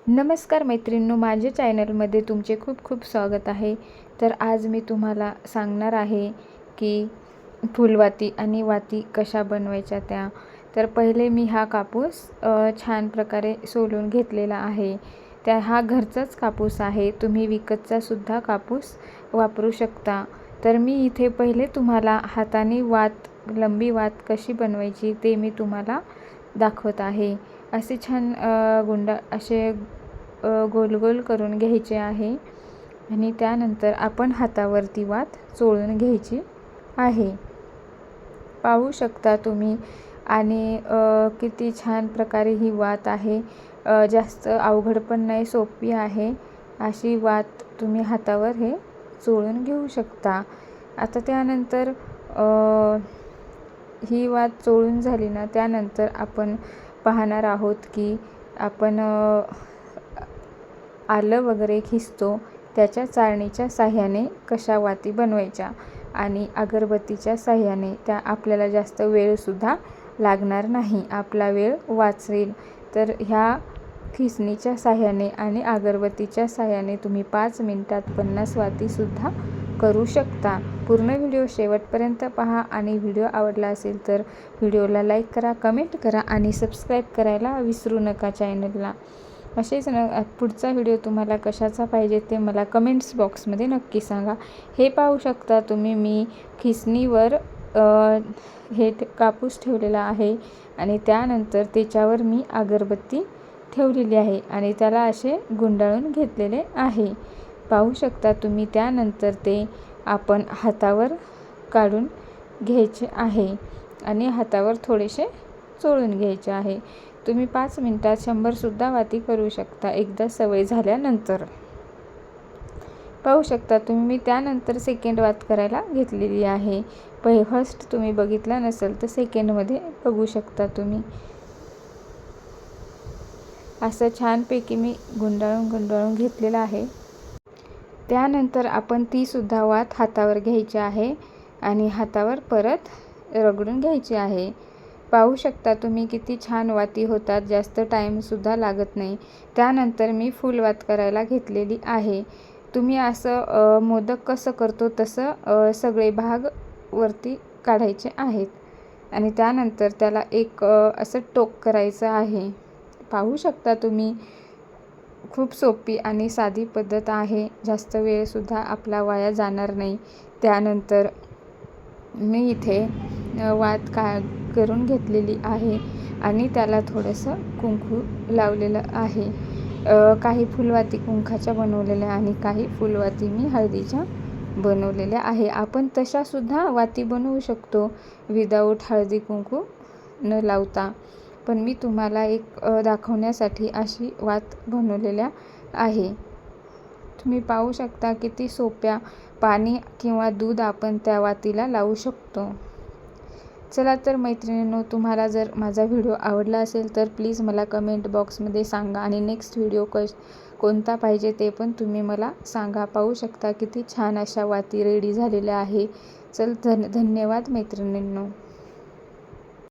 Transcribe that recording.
नमस्कार मैत्रिणींनो, माझ्या चॅनलमध्ये तुमचे खूप खूप स्वागत आहे। तर आज मी तुम्हाला सांगणार आहे की फुलवाती आणि वाती कशा बनवायच्या त्या। तर पहिले मी हा कापूस छान प्रकारे सोलून घेतलेला आहे। हा घरचाच कापूस आहे, तुम्ही विकतचा सुद्धा कापूस वापरू शकता। तर मी इथे पहिले तुम्हाला हाताने लंबी वात कशी बनवायची ते मी तुम्हाला दाखवत आहे। असे छान असे गोल गोल करून घ्यायचे आहे आणि त्यानंतर आपण हातावरती वात चोळून घ्यायची आहे। पाहू शकता तुम्ही आणि किती छान प्रकारे ही वात आहे। जास्त अवघड पण नाही, सोपी आहे। अशी वात तुम्ही हातावर हे चोळून घेऊ शकता। आता त्यानंतर ही वात चोळून झाली ना, त्यानंतर आपण पाहणार आहोत की आपण आलं वगैरे खिसतो त्याच्या चाळणीच्या साह्याने कशा वाती बनवायच्या आणि अगरबत्तीच्या साह्याने त्या आपल्याला जास्त वेळसुद्धा लागणार नाही, आपला वेळ वाचेल। तर ह्या खिसणीच्या साह्याने आणि अगरबत्तीच्या साह्याने तुम्ही 5 मिनिटात 50 वातीसुद्धा करू शकता। पूर्ण व्हिडिओ शेवटपर्यंत पहा आणि व्हिडिओ आवडला असेल तर व्हिडिओला लाईक करा, कमेंट करा आणि सबस्क्राईब करायला विसरू नका चॅनलला। असेच पुढचा व्हिडिओ तुम्हाला कशाचा पाहिजे ते मला कमेंट्स बॉक्समध्ये नक्की सांगा। हे पाहू शकता तुम्ही, मी खिसणीवर हे कापूस ठेवलेला आहे आणि त्यानंतर त्याच्यावर मी अगरबत्ती ठेवलेली आहे आणि त्याला असे गुंडाळून घेतलेले आहे, पाहू शकता तुम्ही। त्यानंतर ते आपण हातावर काढून घ्यायचे आहे आणि हातावर थोडेसे चोळून घ्यायचे आहे। तुम्ही 5 मिनिटात 100 सुद्धा वाती करू शकता एकदा सवय झाल्यानंतर। पाहू शकता तुम्ही, मी त्यानंतर सेकंड वात करायला घेतलेली आहे। फर्स्ट तुम्ही बघितला नसेल तर सेकंडमध्ये बघू शकता तुम्ही। असं छानपैकी मी गुंडाळून घेतलेलं आहे। त्यानंतर आपण ती सुद्धा वात हातावर घ्यायची आहे आणि हातावर परत रगडून घ्यायची आहे। पाहू शकता तुम्ही किती छान वाती होतात, जास्त टाईमसुद्धा लागत नाही। त्यानंतर मी फुलवात करायला घेतलेली आहे। तुम्ही असं मोदक कसं करतो तसं सगळे भाग वरती काढायचे आहेत आणि त्यानंतर त्याला एक असं टोक करायचं आहे। पाहू शकता तुम्ही, खूप सोपी आणि साधी पद्धत आहे, जास्त वेळसुद्धा आपला वाया जाणार नाही। त्यानंतर मी इथे वात करून घेतलेली आहे आणि त्याला थोडंसं कुंकू लावलेलं आहे। काही फुलवाती कुंकाच्या बनवलेल्या आणि काही फुलवाती मी हळदीच्या बनवलेल्या आहे। आपण तशासुद्धा वाती बनवू शकतो विदाऊट हळदी कुंकू न लावता, पण मी तुम्हाला एक दाखवण्यासाठी अशी वात बनवलेल्या आहे। तुम्ही पाहू शकता किती सोप्या पाणी किंवा दूध आपण त्या वातीला लावू शकतो। चला तर मैत्रिणींनो, तुम्हाला जर माझा व्हिडिओ आवडला असेल तर प्लीज मला कमेंट बॉक्समध्ये सांगा आणि नेक्स्ट व्हिडिओ कोणता पाहिजे ते पण तुम्ही मला सांगा। पाहू शकता किती छान अशा वाती रेडी झालेल्या आहे। धन्यवाद मैत्रिणींनो।